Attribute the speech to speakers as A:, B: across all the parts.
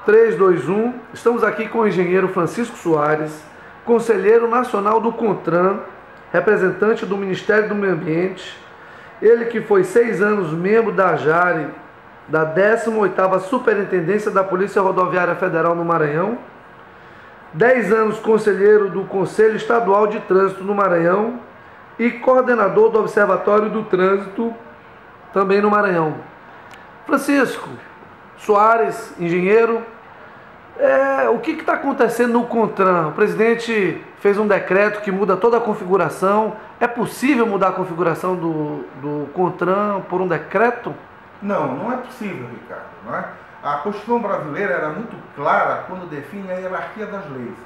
A: 3, 2, 1. Estamos aqui com o engenheiro Francisco Soares, conselheiro nacional do CONTRAN, representante do Ministério do Meio Ambiente. Ele que foi 6 anos membro da JARE, da 18ª Superintendência da Polícia Rodoviária Federal no Maranhão. 10 anos conselheiro do Conselho Estadual de Trânsito no Maranhão e coordenador do Observatório do Trânsito também no Maranhão. Francisco Soares, engenheiro, o que está acontecendo no CONTRAN? O presidente fez um decreto que muda toda a configuração. É possível mudar a configuração do CONTRAN por um decreto?
B: Não é possível, Ricardo. Não é? A Constituição brasileira era muito clara quando define a hierarquia das leis.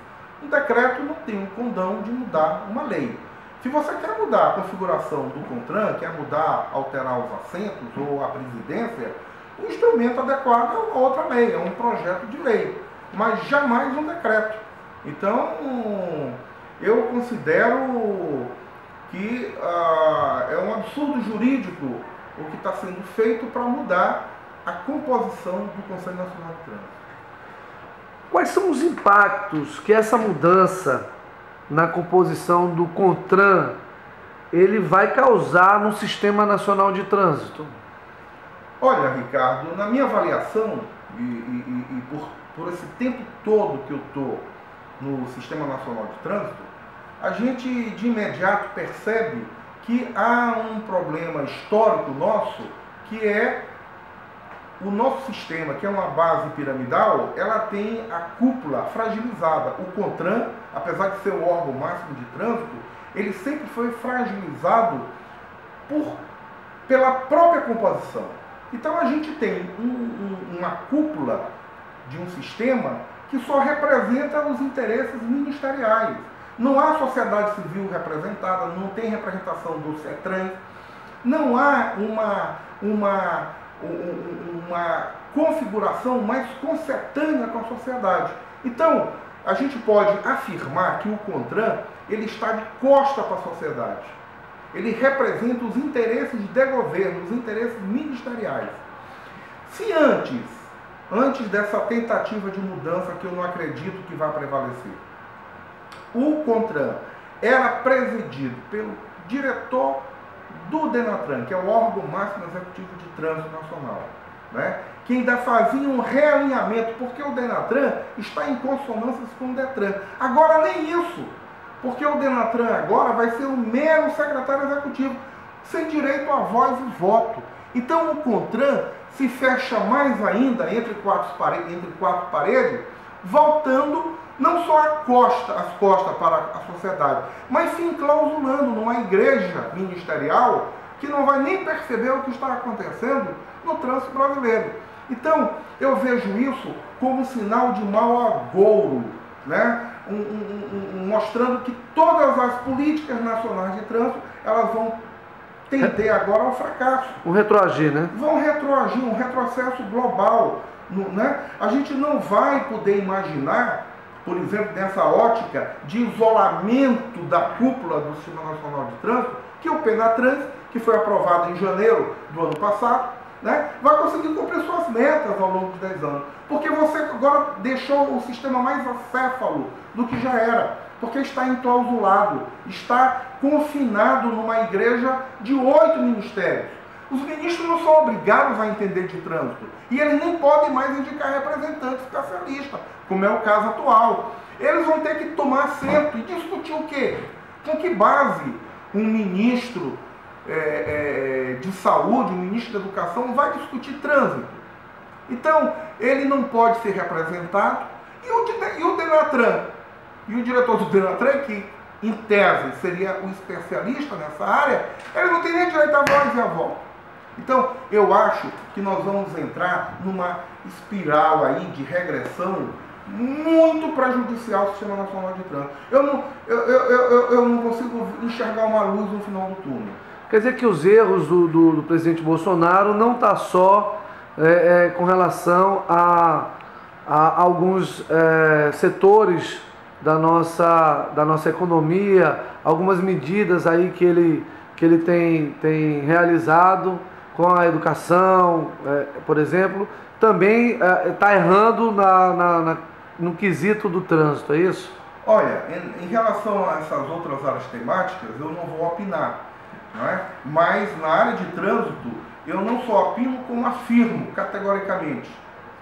B: Um decreto não tem um condão de mudar uma lei. Se você quer mudar a configuração do CONTRAN, quer mudar, alterar os assentos ou a presidência, o instrumento adequado é outra lei, é um projeto de lei, mas jamais um decreto. Então, eu considero que é um absurdo jurídico o que está sendo feito para mudar a composição do Conselho Nacional de Trânsito.
A: Quais são os impactos que essa mudança na composição do CONTRAN ele vai causar no Sistema Nacional de Trânsito?
B: Olha, Ricardo, na minha avaliação, e por esse tempo todo que eu estou no Sistema Nacional de Trânsito, a gente de imediato percebe que há um problema histórico nosso, que é o nosso sistema, que é uma base piramidal, ela tem a cúpula fragilizada. O CONTRAN, apesar de ser o órgão máximo de trânsito, ele sempre foi fragilizado pela própria composição. Então a gente tem uma cúpula de um sistema que só representa os interesses ministeriais. Não há sociedade civil representada, não tem representação do CETRAN, não há uma configuração mais concetânea com a sociedade. Então, a gente pode afirmar que o CONTRAN ele está de costa para a sociedade. Ele representa os interesses de governo, os interesses ministeriais. Se antes dessa tentativa de mudança, que eu não acredito que vai prevalecer, o CONTRAN era presidido pelo diretor do DENATRAN, que é o órgão máximo executivo de trânsito nacional, né? Que ainda fazia um realinhamento, porque o DENATRAN está em consonância com o DETRAN. Agora nem isso, porque o DENATRAN agora vai ser um mero secretário executivo, sem direito a voz e voto. Então o CONTRAN se fecha mais ainda entre quatro paredes, voltando não só as costas para a sociedade, mas se enclausulando numa igreja ministerial que não vai nem perceber o que está acontecendo no trânsito brasileiro. Então, eu vejo isso como um sinal de mau agouro, né? Mostrando que todas as políticas nacionais de trânsito, elas vão tender agora ao fracasso.
A: Um retroagir, né?
B: Vão retroagir, um retrocesso global, né? A gente não vai poder imaginar, por exemplo, nessa ótica de isolamento da cúpula do Sistema Nacional de Trânsito, que o PENATRANS, que foi aprovado em janeiro do ano passado, né, vai conseguir cumprir suas metas ao longo de 10 anos. Porque você agora deixou o sistema mais acéfalo do que já era, porque está enclausulado, está confinado numa igreja de 8 ministérios. Os ministros não são obrigados a entender de trânsito, e eles nem podem mais indicar representantes especialistas, como é o caso atual. Eles vão ter que tomar assento e discutir o quê? Com que base um ministro de saúde, um ministro da educação vai discutir trânsito? Então, ele não pode ser representado, e o DENATRAN, e o diretor do DENATRAN, que em tese seria o especialista nessa área, ele não teria direito à voz e à voto. Então, eu acho que nós vamos entrar numa espiral aí de regressão muito prejudicial ao Sistema Nacional de Trânsito. Eu não consigo enxergar uma luz no final do túnel.
A: Quer dizer que os erros do presidente Bolsonaro não estão só com relação a alguns setores da nossa economia, algumas medidas aí que ele tem realizado com a educação, por exemplo, também está errando no quesito do trânsito, é isso?
B: Olha, em relação a essas outras áreas temáticas, eu não vou opinar, não é? Mas na área de trânsito, eu não só opino, como afirmo categoricamente.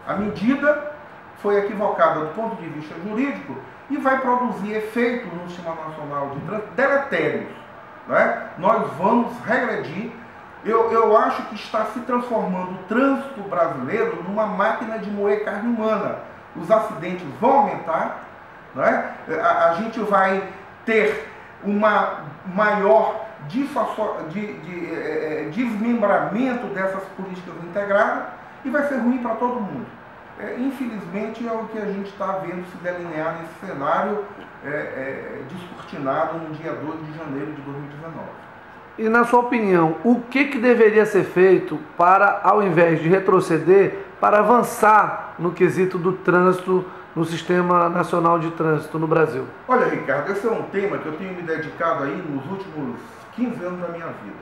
B: A medida foi equivocada do ponto de vista jurídico e vai produzir efeitos no Sistema Nacional de Trânsito deletérios, não é? Nós vamos regredir. Eu acho que está se transformando o trânsito brasileiro numa máquina de moer carne humana. Os acidentes vão aumentar, não é? A gente vai ter uma maior desmembramento dessas políticas integradas e vai ser ruim para todo mundo. Infelizmente é o que a gente está vendo se delinear nesse cenário descortinado no dia 2 de janeiro de 2019.
A: E na sua opinião, o que deveria ser feito para, ao invés de retroceder, para avançar no quesito do trânsito no Sistema Nacional de Trânsito no Brasil?
B: Olha, Ricardo, esse é um tema que eu tenho me dedicado aí nos últimos 15 anos da minha vida,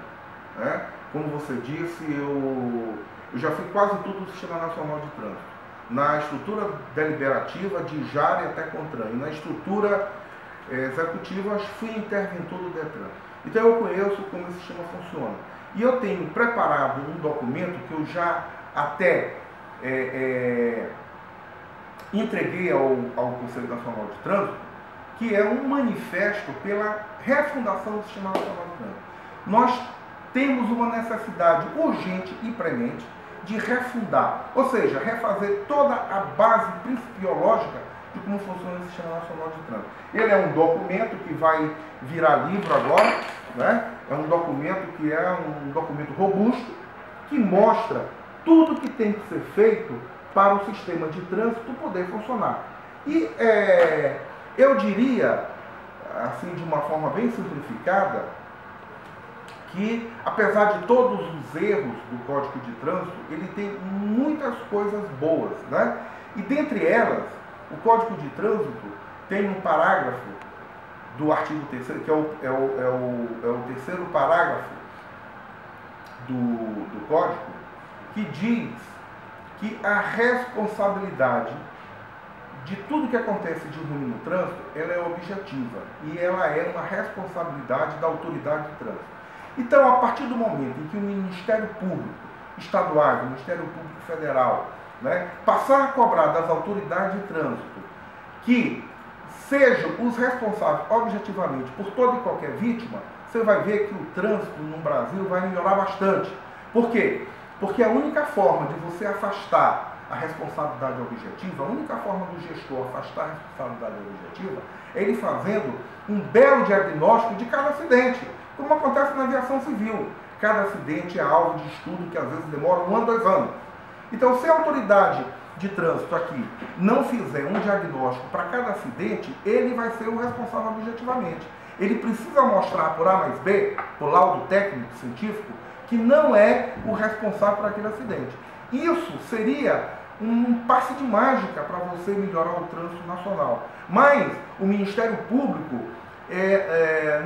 B: né? Como você disse, eu já fui quase tudo do Sistema Nacional de Trânsito. Na estrutura deliberativa, de JAR e até CONTRAN, e na estrutura executiva, fui interventor do DETRAN. Então eu conheço como esse sistema funciona. E eu tenho preparado um documento que eu já até entreguei ao Conselho Nacional de Trânsito, que é um manifesto pela refundação do Sistema Nacional de Trânsito. Nós temos uma necessidade urgente e premente de refundar, ou seja, refazer toda a base principiológica de como funciona o Sistema Nacional de Trânsito. Ele é um documento que vai virar livro agora, né? É um documento que é um documento robusto, que mostra tudo que tem que ser feito para o sistema de trânsito poder funcionar. E eu diria, assim, de uma forma bem simplificada, que, apesar de todos os erros do Código de Trânsito, ele tem muitas coisas boas, né? E dentre elas, o Código de Trânsito tem um parágrafo do artigo 3º, que é o terceiro parágrafo do Código, que diz que a responsabilidade de tudo que acontece de ruim no trânsito, ela é objetiva e ela é uma responsabilidade da autoridade de trânsito. Então, a partir do momento em que o Ministério Público Estadual, o Ministério Público Federal, né, passar a cobrar das autoridades de trânsito que sejam os responsáveis objetivamente por toda e qualquer vítima, você vai ver que o trânsito no Brasil vai melhorar bastante. Por quê? Porque a única forma de você afastar a responsabilidade objetiva, a única forma do gestor afastar a responsabilidade objetiva é ele fazendo um belo diagnóstico de cada acidente, como acontece na aviação civil. Cada acidente é alvo de estudo que às vezes demora 1 ano, 2 anos. Então, se a autoridade de trânsito aqui não fizer um diagnóstico para cada acidente, ele vai ser o responsável objetivamente. Ele precisa mostrar por A mais B, por laudo técnico, científico, que não é o responsável por aquele acidente. Isso seria um passe de mágica para você melhorar o trânsito nacional. Mas o Ministério Público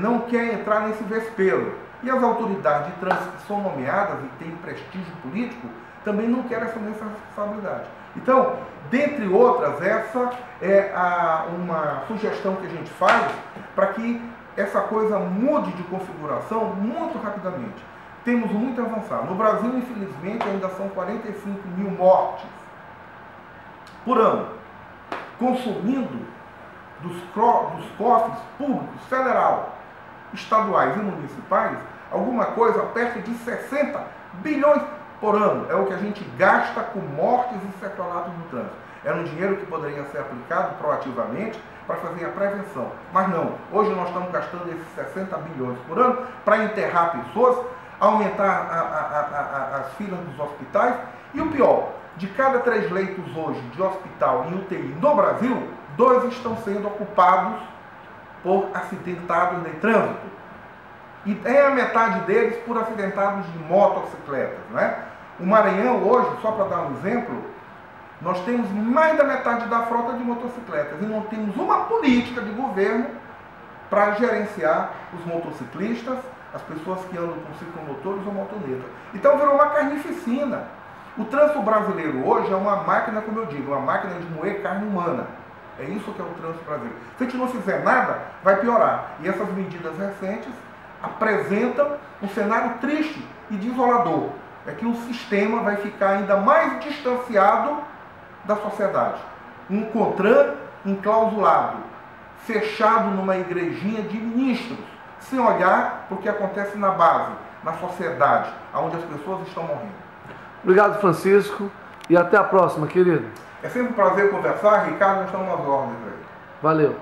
B: não quer entrar nesse vespeiro. E as autoridades de trânsito que são nomeadas e têm prestígio político também não querem assumir essa responsabilidade. Então, dentre outras, essa é uma sugestão que a gente faz para que essa coisa mude de configuração muito rapidamente. Temos muito a avançar. No Brasil, infelizmente, ainda são 45 mil mortes por ano, consumindo dos cofres públicos, federal, estaduais e municipais, alguma coisa perto de 60 bilhões por ano. É o que a gente gasta com mortes e sequelados no trânsito. Era um dinheiro que poderia ser aplicado proativamente para fazer a prevenção. Mas não. Hoje nós estamos gastando esses 60 bilhões por ano para enterrar pessoas, aumentar as filas dos hospitais. E o pior, de cada 3 leitos hoje de hospital em UTI no Brasil, 2 estão sendo ocupados por acidentados de trânsito. E é a metade deles por acidentados de motocicletas, né? O Maranhão hoje, só para dar um exemplo, nós temos mais da metade da frota de motocicletas e não temos uma política de governo para gerenciar os motociclistas, as pessoas que andam com ciclomotores ou motonetas. Então virou uma carnificina. O trânsito brasileiro hoje é uma máquina, como eu digo, uma máquina de moer carne humana. É isso que é o trânsito brasileiro. Se a gente não fizer nada, vai piorar. E essas medidas recentes apresentam um cenário triste e desolador. É que o sistema vai ficar ainda mais distanciado da sociedade. Um CONTRAN enclausulado, fechado numa igrejinha de ministros, sem olhar para o que acontece na base, na sociedade, onde as pessoas estão morrendo.
A: Obrigado, Francisco, e até a próxima, querido.
B: É sempre um prazer conversar, Ricardo, nós estamos nas ordens aí.
A: Valeu.